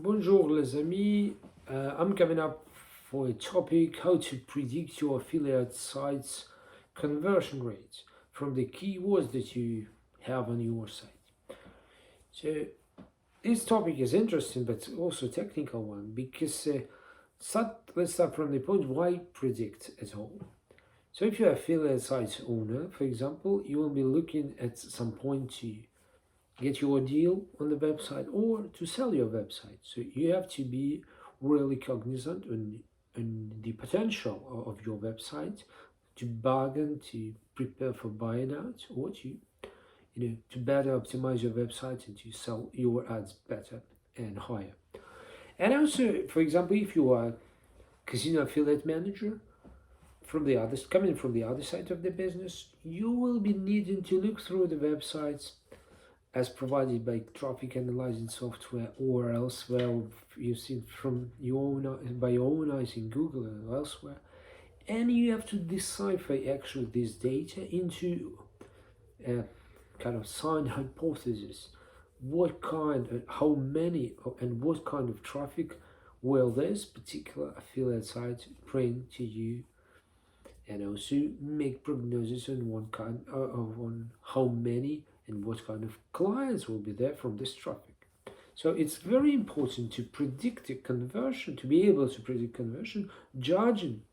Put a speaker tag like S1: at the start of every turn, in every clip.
S1: Bonjour les amis, I'm coming up for a topic how to predict your affiliate site's conversion rates from the keywords that you have on your site. So this topic is interesting but also a technical one because let's start from the point why predict at all. So if you're affiliate site owner, for example, you will be looking at some point to get your deal on the website or to sell your website. So you have to be really cognizant on the potential of your website to bargain, to prepare for buying out, or to better optimize your website and to sell your ads better and higher. And also, for example, if you are a casino affiliate manager coming from the other side of the business, you will be needing to look through the websites as provided by traffic analyzing software or elsewhere you've seen from by your own eyes in Google and elsewhere, and you have to decipher actually this data into a kind of signed hypothesis. What kind, how many, and what kind of traffic will this particular affiliate site bring to you, and also make prognosis on on how many and what kind of clients will be there from this traffic. So it's very important to predict the conversion, to be able to predict conversion, judging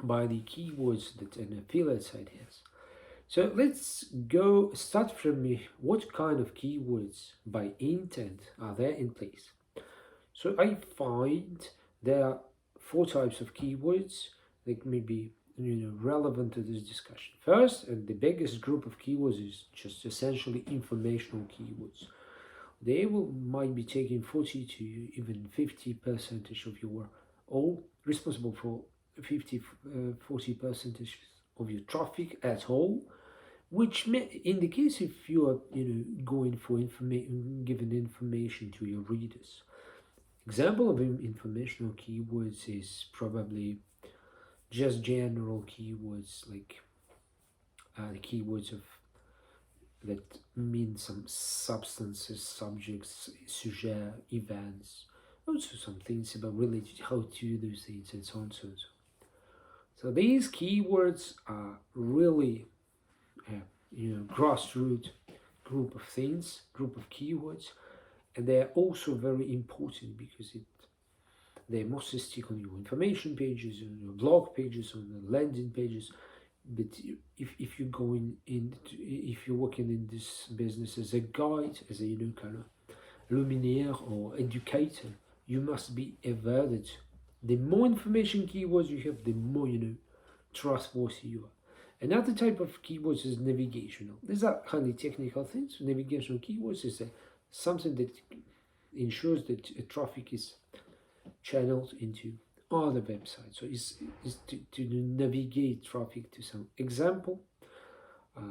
S1: by the keywords that an affiliate site has. So let's go start from what kind of keywords by intent are there in place. So I find there are four types of keywords that may be relevant to this discussion. First, and the biggest group of keywords is just essentially informational keywords. They might be taking 40 to even 50% of your all, responsible for 40% of your traffic at whole, which indicates if you are going for giving information to your readers. Example of informational keywords is probably just general keywords like the keywords that mean some substances, subjects, sujet, events, also some things about related how to do things and so on and so on. So these keywords are really grassroots group of things, group of keywords, and they are also very important because they mostly stick on your information pages, on your blog pages, on the landing pages. But if you're if you're working in this business as a guide, as a kind of luminaire or educator, you must be aware that the more information keywords you have, the more trustworthy you are. Another type of keywords is navigational. These are highly technical things. Navigational keywords is something that ensures that traffic is channeled into other websites. So it's to navigate traffic to some example. I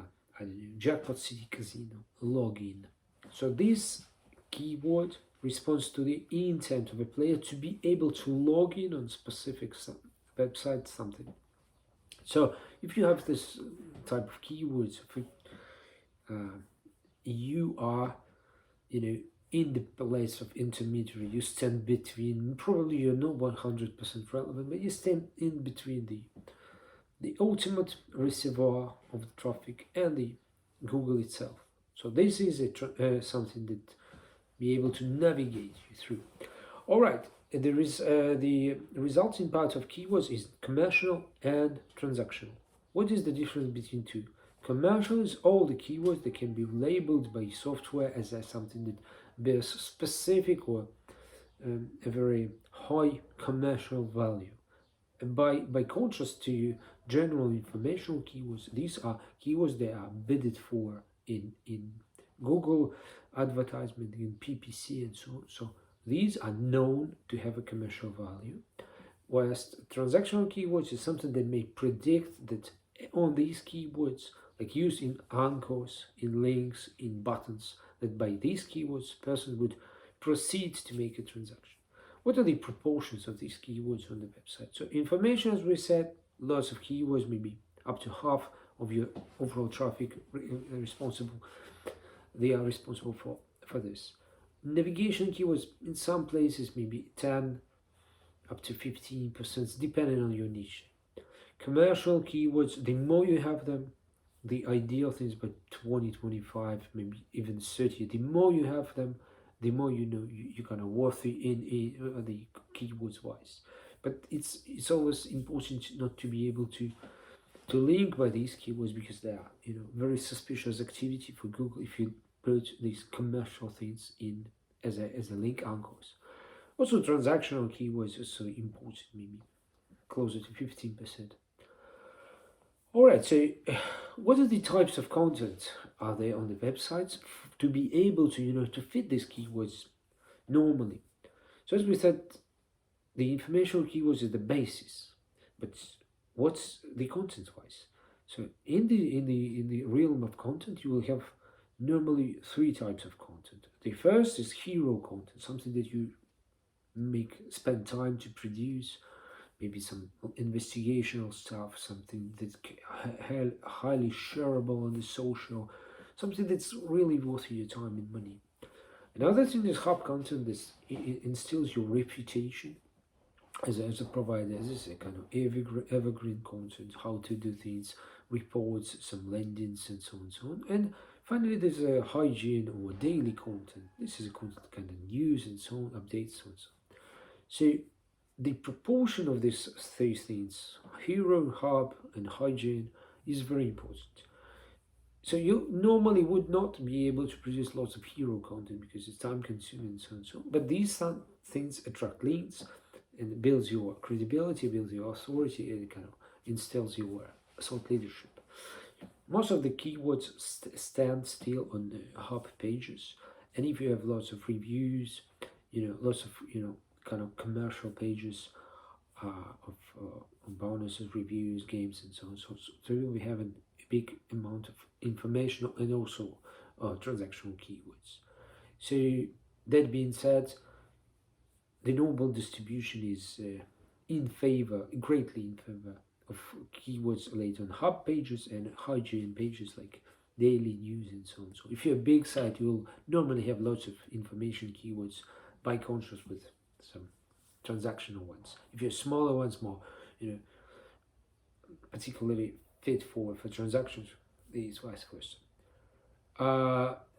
S1: don't know, Jackpot City Casino, login. So this keyword responds to the intent of a player to be able to log in on specific website something. So if you have this type of keywords, you are in the place of intermediary, you stand between, probably you're not 100% relevant, but you stand in between the ultimate reservoir of the traffic and the Google itself. So this is something that be able to navigate you through. All right, there is the resulting part of keywords is commercial and transactional. What is the difference between two? Commercial is all the keywords that can be labeled by software as something that bears specific or a very high commercial value. And by contrast to general informational keywords, these are keywords that are bidded for in Google advertisement, in PPC and so on. So these are known to have a commercial value. Whereas transactional keywords is something that may predict that on these keywords, like used in anchors, in links, in buttons, that by these keywords, person would proceed to make a transaction. What are the proportions of these keywords on the website? So information, as we said, lots of keywords, maybe up to half of your overall traffic responsible. They are responsible for this. Navigation keywords in some places maybe 10 up to 15%, depending on your niche. Commercial keywords, the more you have them, the ideal thing is by 20, 25, maybe even 30. The more you have them, the more you know you're kind of worthy in the keywords wise. But it's always important not to be able to link by these keywords, because they are very suspicious activity for Google if you put these commercial things in as a link anchors. Also, transactional keywords are so important, maybe closer to 15%. All right, so what are the types of content are there on the websites to be able to to fit these keywords normally? So as we said, the informational keywords is the basis, but what's the content wise? So in the realm of content, you will have normally three types of content. The first is hero content, something that you spend time to produce, maybe some investigational stuff, something that's highly shareable on the social, something that's really worth your time and money. Another thing is hub content that instills your reputation as a provider, as a kind of evergreen content, how to do things, reports, some landings, and so on and so on. And finally, there's a hygiene or daily content. This is a content kind of news and so on, updates, so on and so on. So the proportion of these three things, hero, hub, and hygiene, is very important. So you normally would not be able to produce lots of hero content because it's time consuming and so on and so on. But these things attract leads and it builds your credibility, builds your authority, and it kind of instills your thought leadership. Most of the keywords stand still on the hub pages, and if you have lots of reviews, lots of kind of commercial pages of bonuses, reviews, games, and so on. So you'll be having a big amount of information and also transactional keywords. So that being said, the normal distribution is greatly in favor of keywords laid on hub pages and hygiene pages like daily news and so on. So if you're a big site, you'll normally have lots of information keywords by contrast with some transactional ones. If you're smaller ones, more particularly fit for transactions, is vice versa.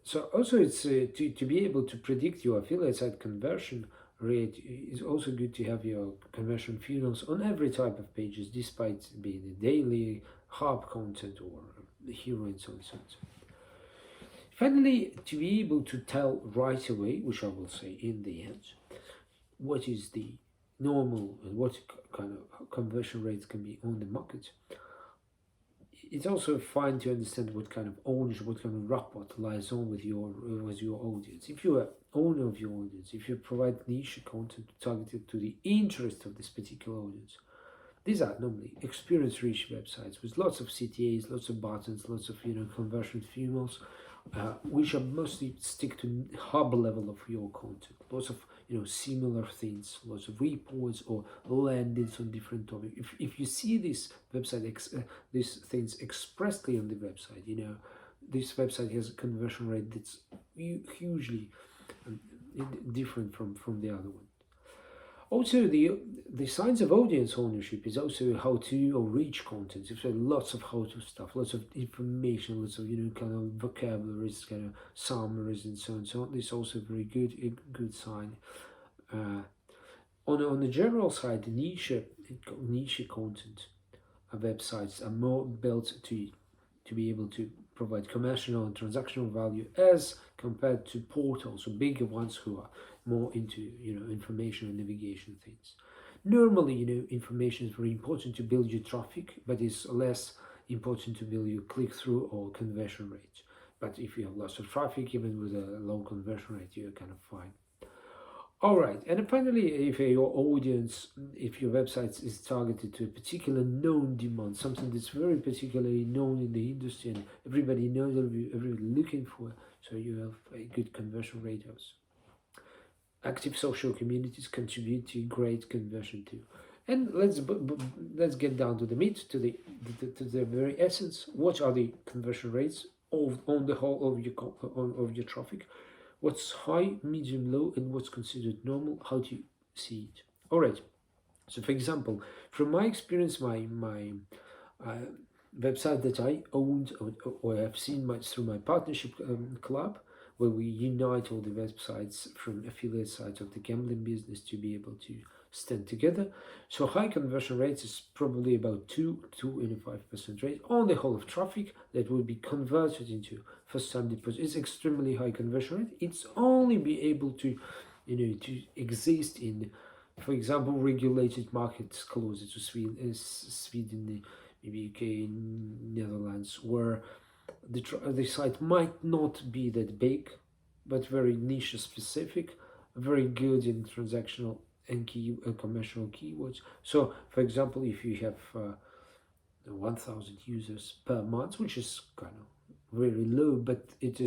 S1: So also it's to be able to predict your affiliate site conversion rate, is also good to have your conversion funnels on every type of pages, despite being a daily hub content or the hero and so on and so on. Finally, to be able to tell right away, which I will say in the end, what is the normal and what kind of conversion rates can be on the market, it's also fine to understand what kind of ownership, what kind of rapport lies on with your audience. If you are owner of your audience, if you provide niche content targeted to the interest of this particular audience, these are normally experience-rich websites with lots of CTAs, lots of buttons, lots of conversion funnels, which are mostly stick to hub level of your content. Lots of similar things, lots of reports or landings on different topics. If you see this website, these things expressly on the website, this website has a conversion rate that's hugely different from the other one. Also, the signs of audience ownership is also how-to or rich content. If there are lots of how-to stuff, lots of information, lots of kind of vocabularies, kind of summaries, and so on and so on. This is also a good sign. On the general side, the niche content websites are more built to be able to provide commercial and transactional value as compared to portals or bigger ones who are more into information and navigation things. Normally, information is very important to build your traffic, but it's less important to build your click-through or conversion rate. But if you have lots of traffic, even with a low conversion rate, you're kind of fine. All right, and finally, if your audience, if your website is targeted to a particular known demand, something that's very particularly known in the industry and everybody knows, everybody looking for, so you have a good conversion rate also. Active social communities contribute to great conversion too. And let's get down to the meat, to the very essence. What are the conversion rates on the whole of your traffic? what's high, medium, low, and what's considered normal. How do you see it? All right. So, for example, from my experience, my uh, website that I owned or have seen through my partnership club, where we unite all the websites from affiliate sites of the gambling business to be able to stand together. So high conversion rates is probably about 2.5% rate on the whole of traffic that will be converted into first time deposit. It's extremely high conversion rate. It's only be able to, to exist in, for example, regulated markets closer to Sweden, maybe UK, Netherlands, where the site might not be that big, but very niche specific, very good in transactional and commercial keywords. So, for example, if you have 1,000 users per month, which is kind of very low, but it is